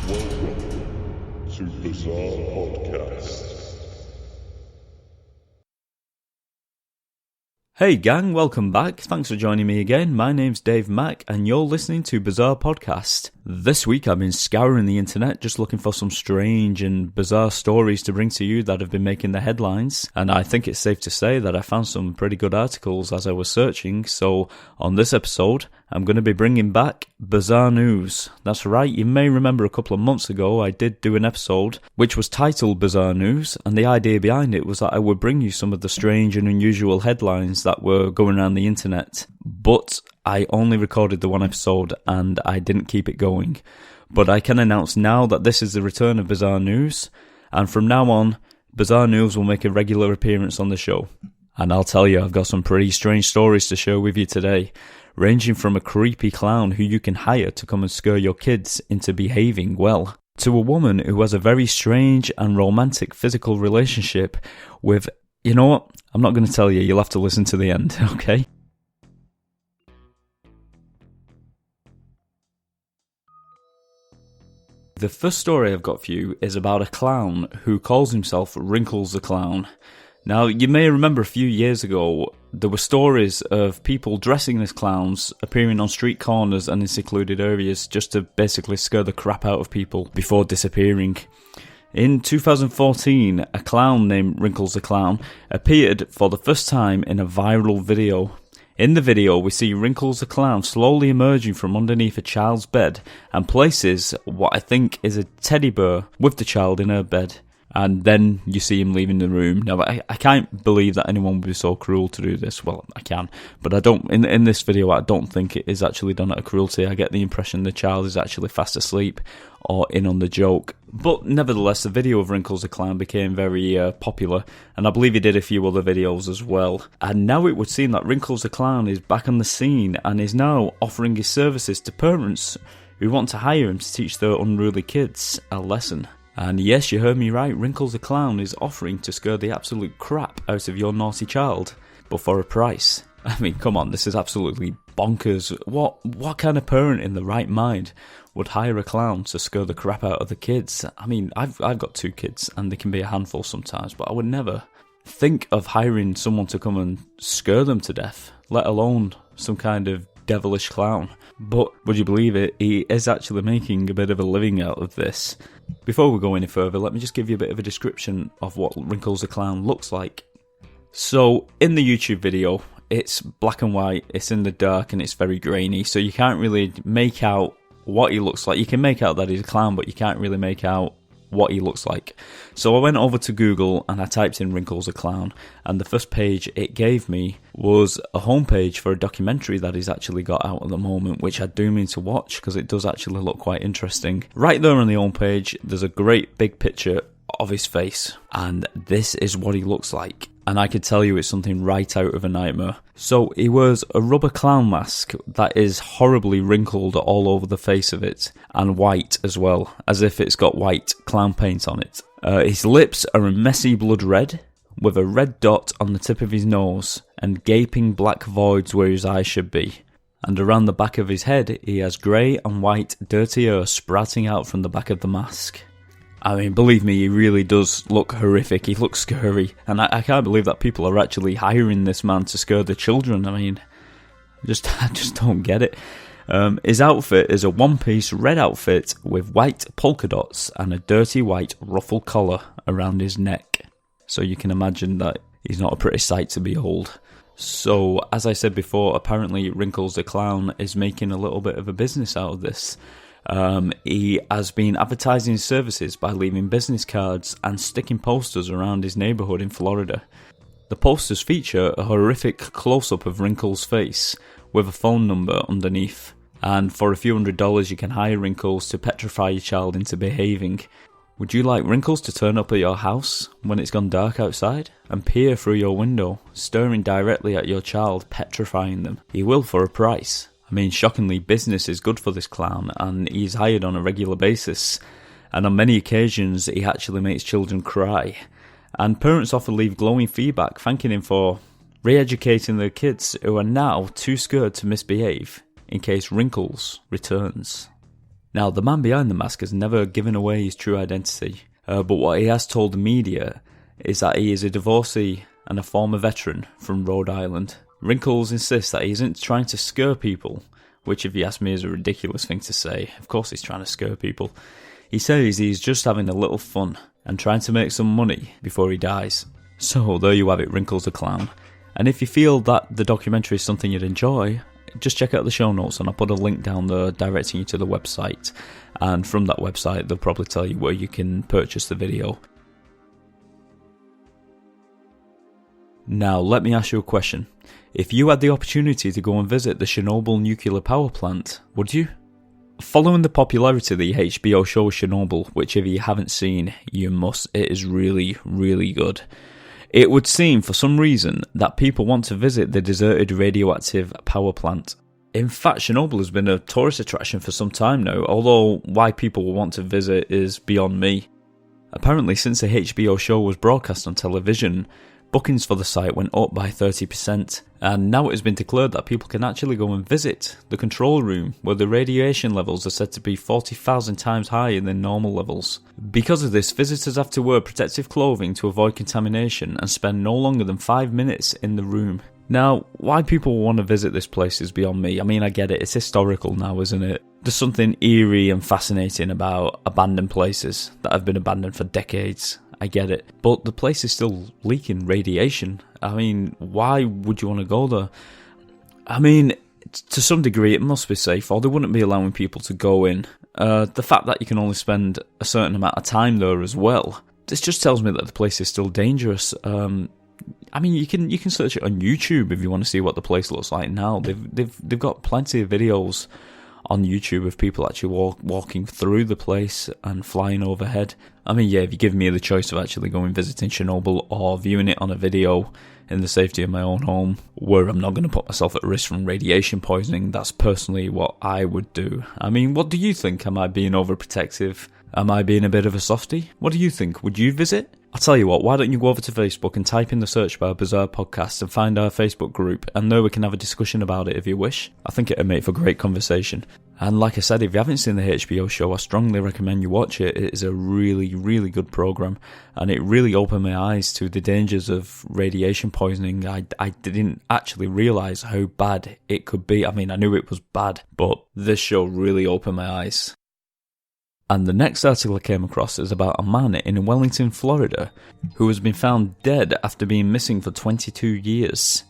Welcome to Bizarre Podcast. Hey gang, welcome back. Thanks for joining me again. My name's Dave Mack and you're listening to Bizarre Podcast. This week I've been scouring the internet just looking for some strange and bizarre stories to bring to you that have been making the headlines. And I think it's safe to say that I found some pretty good articles as I was searching. So on this episode, I'm going to be bringing back bizarre news. That's right, you may remember a couple of months ago I did do an episode which was titled Bizarre News, and the idea behind it was that I would bring you some of the strange and unusual headlines that were going around the internet. But I only recorded the one episode and I didn't keep it going. But I can announce now that this is the return of Bizarre News, and from now on, Bizarre News will make a regular appearance on the show. And I'll tell you, I've got some pretty strange stories to share with you today, ranging from a creepy clown who you can hire to come and scare your kids into behaving well, to a woman who has a very strange and romantic physical relationship with, you know what, I'm not going to tell you, you'll have to listen to the end, okay? The first story I've got for you is about a clown who calls himself Wrinkles-the-clown. Now, you may remember a few years ago, there were stories of people dressing as clowns, appearing on street corners and in secluded areas just to basically scare the crap out of people before disappearing. In 2014, a clown named Wrinkles-the-clown appeared for the first time in a viral video. In the video, we see Wrinkles-the-clown slowly emerging from underneath a child's bed and places what I think is a teddy bear with the child in her bed. And then you see him leaving the room. Now, I can't believe that anyone would be so cruel to do this. Well, I can, but I don't. In this video, I don't think it is actually done out of cruelty. I get the impression the child is actually fast asleep or in on the joke. But nevertheless, the video of Wrinkles-the-clown became very popular, and I believe he did a few other videos as well. And now it would seem that Wrinkles-the-clown is back on the scene and is now offering his services to parents who want to hire him to teach their unruly kids a lesson. And yes, you heard me right, Wrinkles-the-clown is offering to scare the absolute crap out of your naughty child, but for a price. I mean, come on, this is absolutely bonkers. What kind of parent in the right mind would hire a clown to scare the crap out of the kids? I mean, I've got 2 kids, and they can be a handful sometimes, but I would never think of hiring someone to come and scare them to death, let alone some kind of devilish clown. But would you believe it, he is actually making a bit of a living out of this. Before we go any further, let me just give you a bit of a description of what Wrinkles-the-clown looks like. So, in the YouTube video, it's black and white, it's in the dark and it's very grainy, so you can't really make out what he looks like. You can make out that he's a clown, but you can't really make out what he looks like. So I went over to Google and I typed in Wrinkles-the-clown, and the first page it gave me was a homepage for a documentary that he's actually got out at the moment, which I do mean to watch because it does actually look quite interesting. Right there on the homepage, there's a great big picture of his face, and this is what he looks like. And I could tell you it's something right out of a nightmare. So he wears a rubber clown mask that is horribly wrinkled all over the face of it, and white as well, as if it's got white clown paint on it. His lips are a messy blood red, with a red dot on the tip of his nose, and gaping black voids where his eyes should be. And around the back of his head, he has grey and white dirty hair sprouting out from the back of the mask. I mean, believe me, he really does look horrific. He looks scary. And I can't believe that people are actually hiring this man to scare the children. I mean, I just don't get it. His outfit is a one-piece red outfit with white polka dots and a dirty white ruffle collar around his neck. So you can imagine that he's not a pretty sight to behold. So, as I said before, apparently Wrinkles-the-clown is making a little bit of a business out of this. He has been advertising his services by leaving business cards and sticking posters around his neighbourhood in Florida. The posters feature a horrific close-up of Wrinkles' face with a phone number underneath, and for a few $100s you can hire Wrinkles to petrify your child into behaving. Would you like Wrinkles to turn up at your house when it's gone dark outside and peer through your window, staring directly at your child, petrifying them? He will for a price. I mean, shockingly, business is good for this clown, and he's hired on a regular basis. And on many occasions, he actually makes children cry. And parents often leave glowing feedback, thanking him for re-educating their kids who are now too scared to misbehave in case Wrinkles returns. Now, the man behind the mask has never given away his true identity, but what he has told the media is that he is a divorcee and a former veteran from Rhode Island. Wrinkles insists that he isn't trying to scare people, which if you ask me is a ridiculous thing to say. Of course he's trying to scare people. He says he's just having a little fun and trying to make some money before he dies. So there you have it, Wrinkles the Clown. And if you feel that the documentary is something you'd enjoy, just check out the show notes and I'll put a link down there directing you to the website. And from that website they'll probably tell you where you can purchase the video. Now let me ask you a question. If you had the opportunity to go and visit the Chernobyl nuclear power plant, would you? Following the popularity of the HBO show Chernobyl, which if you haven't seen, you must. It is really, really good. It would seem for some reason that people want to visit the deserted radioactive power plant. In fact, Chernobyl has been a tourist attraction for some time now, although why people will want to visit is beyond me. Apparently, since the HBO show was broadcast on television, bookings for the site went up by 30%, and now it has been declared that people can actually go and visit the control room where the radiation levels are said to be 40,000 times higher than normal levels. Because of this, visitors have to wear protective clothing to avoid contamination and spend no longer than 5 minutes in the room. Now, why people want to visit this place is beyond me. I mean, I get it, it's historical now, isn't it? There's something eerie and fascinating about abandoned places that have been abandoned for decades. I get it. But the place is still leaking radiation. I mean, why would you want to go there? I mean, to some degree it must be safe, or they wouldn't be allowing people to go in. The fact that you can only spend a certain amount of time there as well, this just tells me that the place is still dangerous. I mean, you can search it on YouTube if you want to see what the place looks like now. They've got plenty of videos on YouTube of people actually walking through the place and flying overhead. I mean, yeah, if you give me the choice of actually going visiting Chernobyl or viewing it on a video in the safety of my own home, where I'm not going to put myself at risk from radiation poisoning, that's personally what I would do. I mean, what do you think? Am I being overprotective? Am I being a bit of a softie? What do you think? Would you visit? I'll tell you what, why don't you go over to Facebook and type in the search bar Bizarre Podcast and find our Facebook group, and there we can have a discussion about it if you wish. I think it'd make for great conversation. And like I said, if you haven't seen the HBO show, I strongly recommend you watch it. It is a really, really good program, and it really opened my eyes to the dangers of radiation poisoning. I didn't actually realise how bad it could be. I mean, I knew it was bad, but this show really opened my eyes. And the next article I came across is about a man in Wellington, Florida, who has been found dead after being missing for 22 years.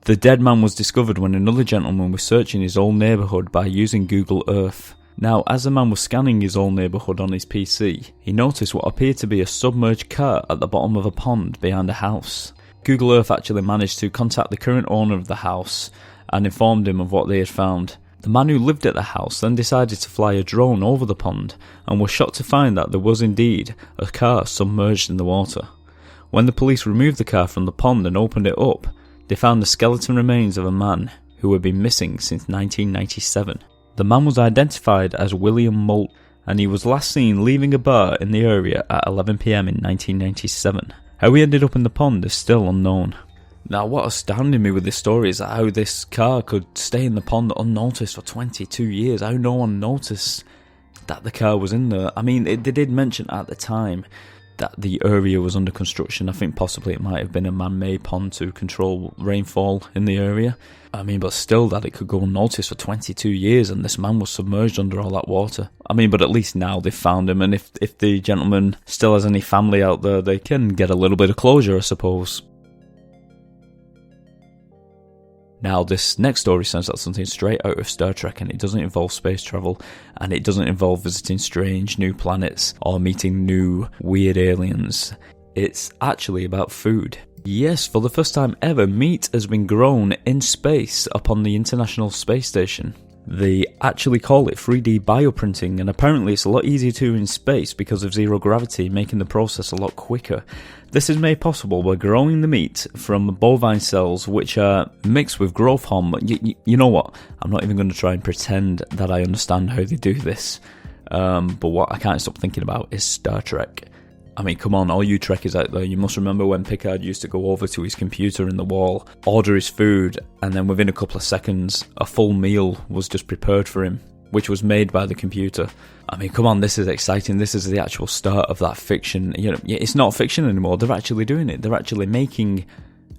The dead man was discovered when another gentleman was searching his old neighbourhood by using Google Earth. Now, as the man was scanning his old neighbourhood on his PC, he noticed what appeared to be a submerged car at the bottom of a pond behind a house. Google Earth actually managed to contact the current owner of the house and informed him of what they had found. The man who lived at the house then decided to fly a drone over the pond and was shocked to find that there was indeed a car submerged in the water. When the police removed the car from the pond and opened it up, they found the skeleton remains of a man who had been missing since 1997. The man was identified as William Moult, and he was last seen leaving a bar in the area at 11 PM in 1997. How he ended up in the pond is still unknown. Now, what astounded me with this story is how this car could stay in the pond unnoticed for 22 years. How no one noticed that the car was in there. I mean, they did mention at the time that the area was under construction. I think possibly it might have been a man-made pond to control rainfall in the area. I mean, but still that it could go unnoticed for 22 years and this man was submerged under all that water. I mean, but at least now they've found him, and if the gentleman still has any family out there, they can get a little bit of closure, I suppose. Now, this next story sounds like something straight out of Star Trek, and it doesn't involve space travel, and it doesn't involve visiting strange new planets or meeting new weird aliens. It's actually about food. Yes, for the first time ever, meat has been grown in space upon the International Space Station. They actually call it 3D bioprinting, and apparently it's a lot easier to do in space because of zero gravity, making the process a lot quicker. This is made possible by growing the meat from bovine cells, which are mixed with growth hormone. You know what? I'm not even going to try and pretend that I understand how they do this. But what I can't stop thinking about is Star Trek. I mean, come on, all you Trekkies out there, you must remember when Picard used to go over to his computer in the wall, order his food, and then within a couple of seconds, a full meal was just prepared for him. which was made by the computer. I mean, come on, this is exciting. This is the actual start of that fiction. You know, it's not fiction anymore. They're actually doing it. They're actually making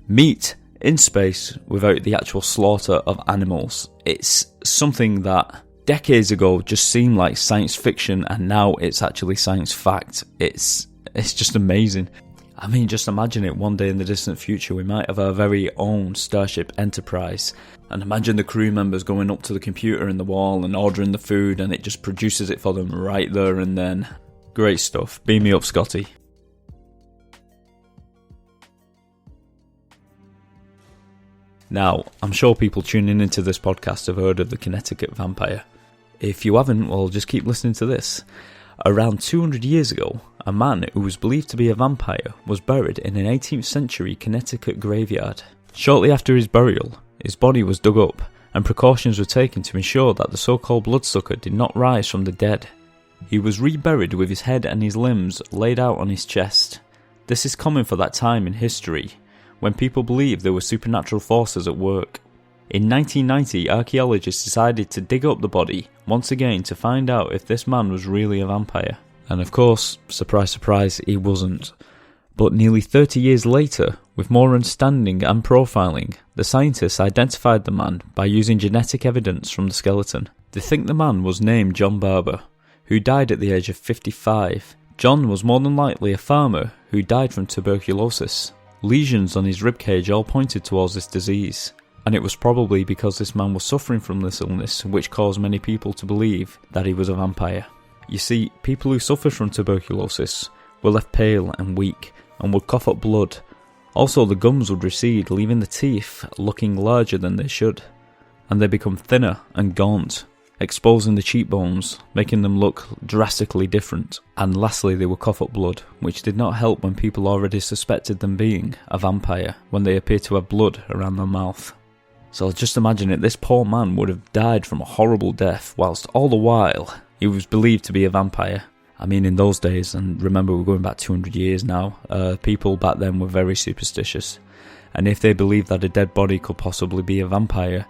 meat in space without the actual slaughter of animals. It's something that decades ago just seemed like science fiction, and now it's actually science fact. It's just amazing. I mean, just imagine it, one day in the distant future we might have our very own Starship Enterprise, and imagine the crew members going up to the computer in the wall and ordering the food, and it just produces it for them right there and then. Great stuff. Beam me up, Scotty. Now, I'm sure people tuning into this podcast have heard of the Connecticut-vampire. If you haven't, well, just keep listening to this. Around 200 years ago, a man who was believed to be a vampire was buried in an 18th century Connecticut graveyard. Shortly after his burial, his body was dug up, and precautions were taken to ensure that the so-called bloodsucker did not rise from the dead. He was reburied with his head and his limbs laid out on his chest. This is common for that time in history, when people believed there were supernatural forces at work. In 1990, archaeologists decided to dig up the body once again to find out if this man was really a vampire. And of course, surprise surprise, he wasn't. But nearly 30 years later, with more understanding and profiling, the scientists identified the man by using genetic evidence from the skeleton. They think the man was named John Barber, who died at the age of 55. John was more than likely a farmer who died from tuberculosis. Lesions on his ribcage all pointed towards this disease, and it was probably because this man was suffering from this illness which caused many people to believe that he was a vampire. You see, people who suffered from tuberculosis were left pale and weak and would cough up blood. Also, the gums would recede, leaving the teeth looking larger than they should, and they become thinner and gaunt, exposing the cheekbones, making them look drastically different. And lastly, they would cough up blood, which did not help when people already suspected them being a vampire, when they appeared to have blood around their mouth. So just imagine it, this poor man would have died from a horrible death, whilst all the while he was believed to be a vampire. I mean, in those days, and remember we're going back 200 years now, people back then were very superstitious. And if they believed that a dead body could possibly be a vampire,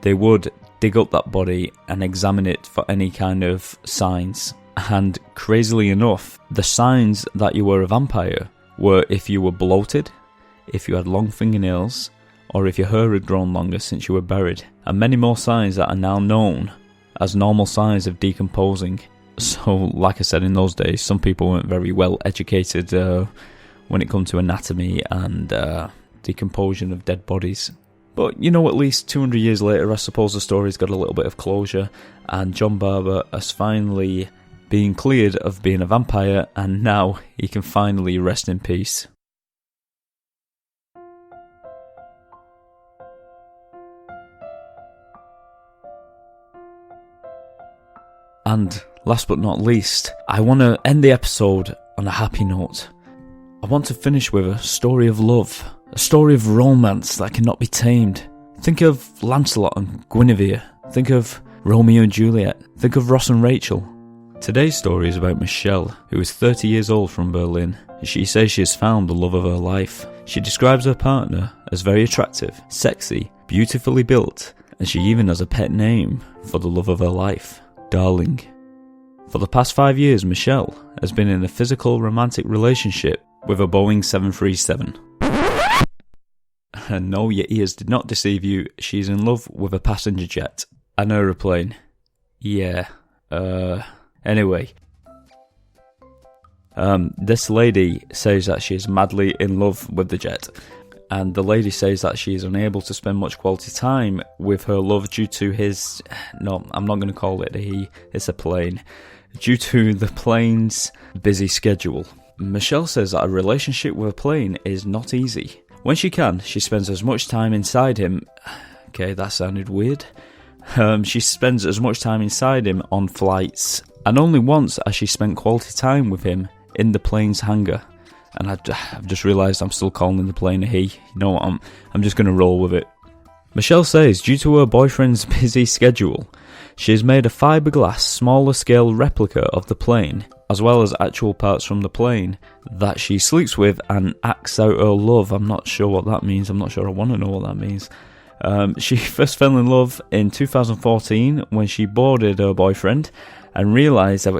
they would dig up that body and examine it for any kind of signs. And crazily enough, the signs that you were a vampire were if you were bloated, if you had long fingernails, or if your hair had grown longer since you were buried, and many more signs that are now known as normal signs of decomposing. So, like I said, in those days, some people weren't very well educated when it comes to anatomy and decomposition of dead bodies. But, you know, at least 200 years later, I suppose the story's got a little bit of closure, and John Barber has finally been cleared of being a vampire, and now he can finally rest in peace. And last but not least, I want to end the episode on a happy note. I want to finish with a story of love, a story of romance that cannot be tamed. Think of Lancelot and Guinevere. Think of Romeo and Juliet. Think of Ross and Rachel. Today's story is about Michelle, who is 30 years old from Berlin. She says she has found the love of her life. She describes her partner as very attractive, sexy, beautifully built, and she even has a pet name for the love of her life. Darling. For the past 5 years, Michelle has been in a physical romantic relationship with a Boeing 737. And no, your ears did not deceive you, she's in love with a passenger jet. An aeroplane. Yeah, anyway. This lady says that she is madly in love with the jet. And the lady says that she is unable to spend much quality time with her love due to his... No, I'm not going to call it a he, it's a plane. Due to the plane's busy schedule. Michelle says that a relationship with a plane is not easy. When she can, she spends as much time inside him... Okay, that sounded weird. She spends as much time inside him on flights. And only once has she spent quality time with him in the plane's hangar. And I've just realised I'm still calling the plane a he. You know what, I'm just going to roll with it. Michelle says due to her boyfriend's busy schedule, she has made a fiberglass smaller scale replica of the plane, as well as actual parts from the plane, that she sleeps with and acts out her love. I'm not sure what that means. I'm not sure I want to know what that means. She first fell in love in 2014 when she boarded her boyfriend and realised how